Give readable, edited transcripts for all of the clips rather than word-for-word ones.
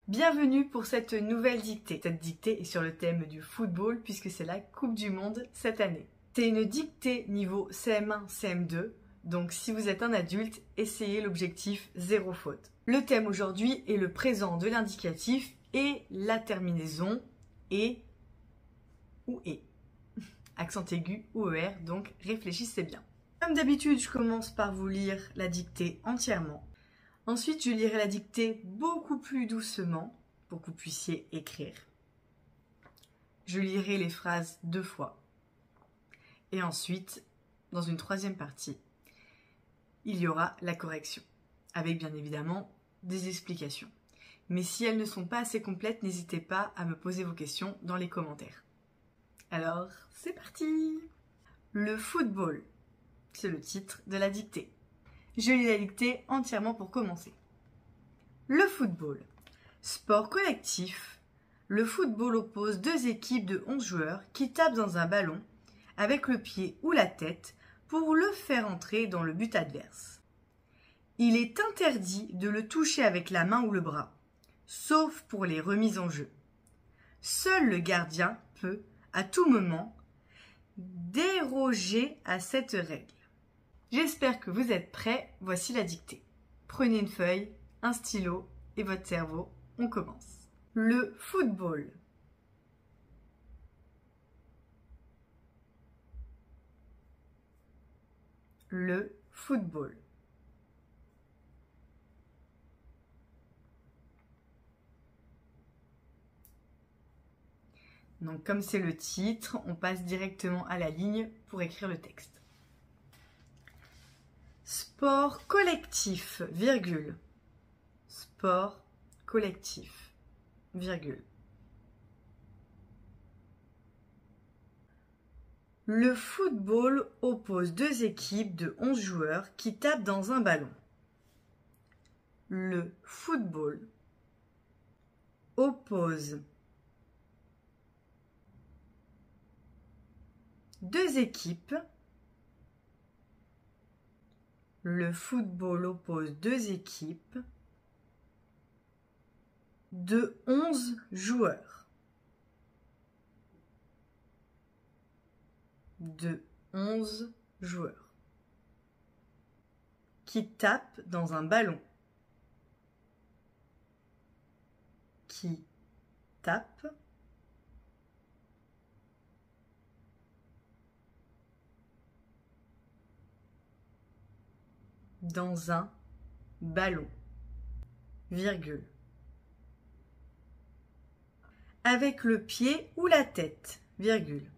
Bienvenue pour cette nouvelle dictée. Cette dictée est sur le thème du football puisque c'est la Coupe du Monde cette année. C'est une dictée niveau CM1, CM2, donc si vous êtes un adulte, essayez l'objectif 0 faute. Le thème aujourd'hui est le présent de l'indicatif et la terminaison et ou et. Accent aigu ou ER, donc réfléchissez bien. Comme d'habitude, je commence par vous lire la dictée entièrement. Ensuite, je lirai la dictée beaucoup plus doucement pour que vous puissiez écrire. Je lirai les phrases 2 fois. Et ensuite, dans une troisième partie, il y aura la correction, avec bien évidemment des explications. Mais si elles ne sont pas assez complètes, n'hésitez pas à me poser vos questions dans les commentaires. Alors, c'est parti! Le football, c'est le titre de la dictée. Je lis la dictée entièrement pour commencer. Le football. Sport collectif. Le football oppose 2 équipes de 11 joueurs qui tapent dans un ballon avec le pied ou la tête pour le faire entrer dans le but adverse. Il est interdit de le toucher avec la main ou le bras, sauf pour les remises en jeu. Seul le gardien peut, à tout moment, déroger à cette règle. J'espère que vous êtes prêts, voici la dictée. Prenez une feuille, un stylo et votre cerveau, on commence. Le football. Le football. Donc comme c'est le titre, on passe directement à la ligne pour écrire le texte. Sport collectif, virgule. Sport collectif, virgule. Le football oppose 2 équipes de 11 joueurs qui tapent dans un ballon. Le football oppose 2 équipes. Le football oppose 2 équipes de 11 joueurs. De 11 joueurs qui tapent dans un ballon. Qui tapent dans un ballon, virgule. Avec le pied ou la tête, virgule.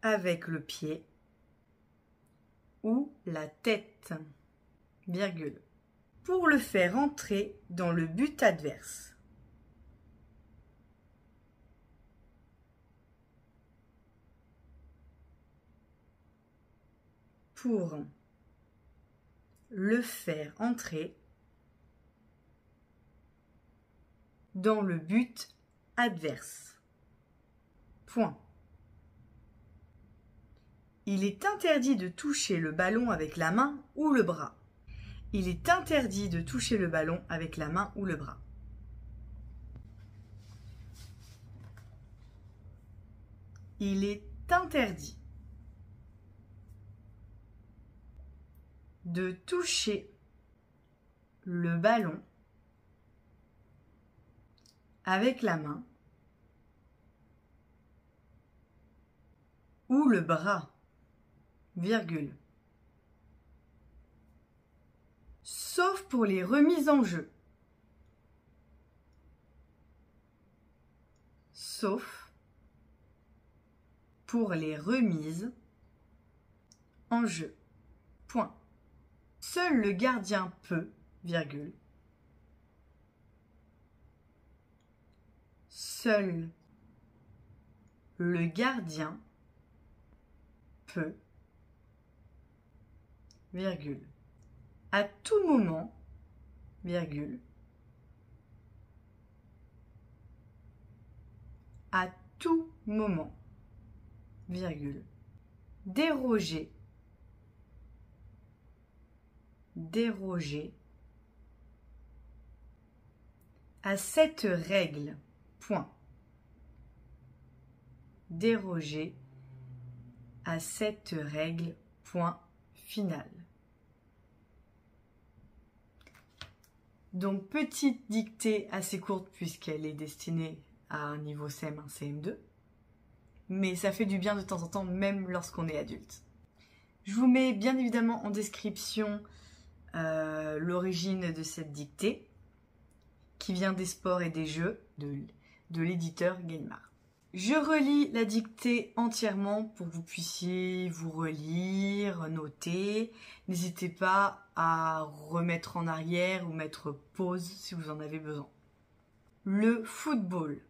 Avec le pied ou la tête, virgule. Pour le faire entrer dans le but adverse. Pour le faire entrer dans le but adverse. Point. Il est interdit de toucher le ballon avec la main ou le bras. Il est interdit de toucher le ballon avec la main ou le bras. Il est interdit de toucher le ballon avec la main ou le bras, virgule. Sauf pour les remises en jeu. Sauf pour les remises en jeu. Point. Seul le gardien peut, virgule. Seul le gardien peut, virgule. À tout moment, virgule. À tout moment, virgule. Déroger, déroger, à cette règle, point. Déroger à cette règle, point final. Donc, petite dictée assez courte puisqu'elle est destinée à un niveau CM1, CM2. Mais ça fait du bien de temps en temps, même lorsqu'on est adulte. Je vous mets bien évidemment en description l'origine de cette dictée, qui vient des sports et des jeux de l'éditeur Gallimard. Je relis la dictée entièrement pour que vous puissiez vous relire, noter. N'hésitez pas à remettre en arrière ou mettre pause si vous en avez besoin. Le football.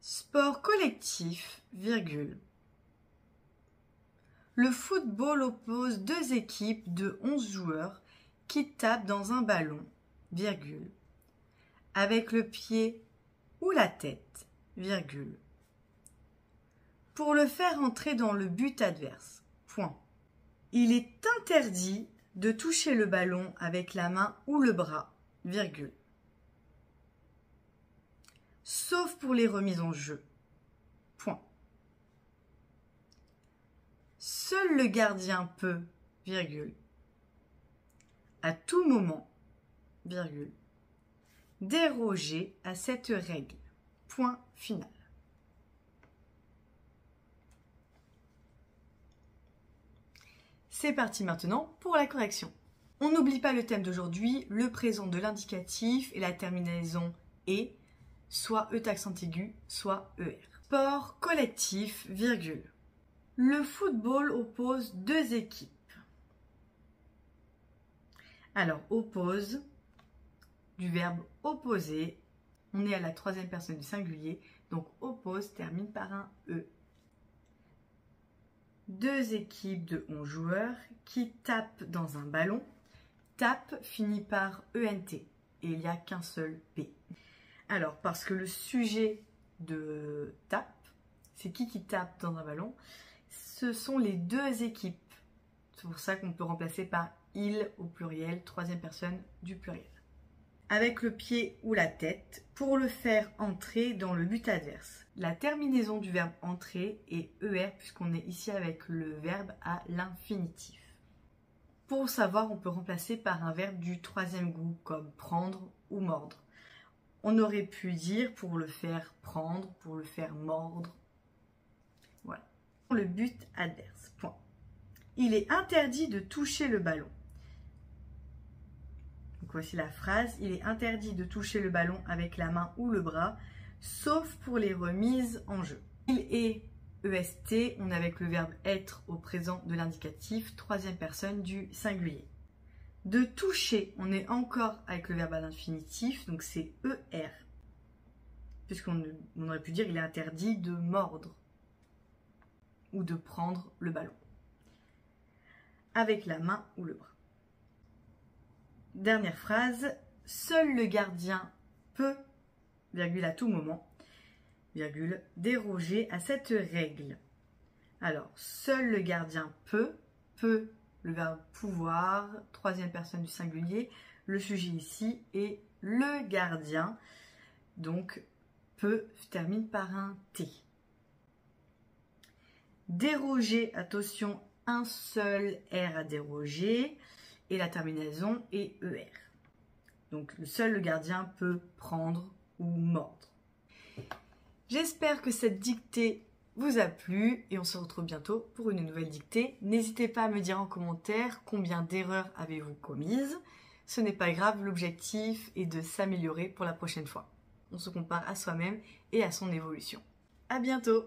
Sport collectif, virgule. Le football oppose deux équipes de 11 joueurs qui tapent dans un ballon, virgule, avec le pied ou la tête, virgule, pour le faire entrer dans le but adverse, point. Il est interdit de toucher le ballon avec la main ou le bras, virgule, sauf pour les remises en jeu, point. Seul le gardien peut, virgule, à tout moment, virgule, déroger à cette règle, point final. C'est parti maintenant pour la correction. On n'oublie pas le thème d'aujourd'hui, le présent de l'indicatif et la terminaison « et », soit E accent aigu, soit ER. Sport collectif, virgule. Le football oppose deux équipes. Alors, oppose, du verbe opposer, on est à la troisième personne du singulier, donc oppose termine par un E. Deux équipes de 11 joueurs qui tapent dans un ballon. Tape finit par ENT et il n'y a qu'un seul P. Alors, parce que le sujet de tape, c'est qui tape dans un ballon, ce sont les deux équipes. C'est pour ça qu'on peut remplacer par il au pluriel, troisième personne du pluriel. Avec le pied ou la tête pour le faire entrer dans le but adverse. La terminaison du verbe entrer est ER puisqu'on est ici avec le verbe à l'infinitif. Pour savoir, on peut remplacer par un verbe du troisième groupe comme prendre ou mordre. On aurait pu dire pour le faire prendre, pour le faire mordre. Voilà. Le but adverse. Point. Il est interdit de toucher le ballon. Donc voici la phrase. Il est interdit de toucher le ballon avec la main ou le bras, sauf pour les remises en jeu. Il est EST, on est avec le verbe être au présent de l'indicatif, troisième personne du singulier. De toucher, on est encore avec le verbe à l'infinitif, donc c'est ER. Puisqu'on aurait pu dire il est interdit de mordre ou de prendre le ballon avec la main ou le bras. Dernière phrase, seul le gardien peut, virgule à tout moment, virgule, déroger à cette règle. Alors, seul le gardien peut, le verbe pouvoir, troisième personne du singulier, le sujet ici est le gardien, donc peut termine par un T. Déroger, attention, un seul R à déroger, et la terminaison est ER. Donc, seul le gardien peut prendre ou mordre. J'espère que cette dictée vous a plu et on se retrouve bientôt pour une nouvelle dictée. N'hésitez pas à me dire en commentaire combien d'erreurs avez-vous commises. Ce n'est pas grave, l'objectif est de s'améliorer pour la prochaine fois. On se compare à soi-même et à son évolution. À bientôt!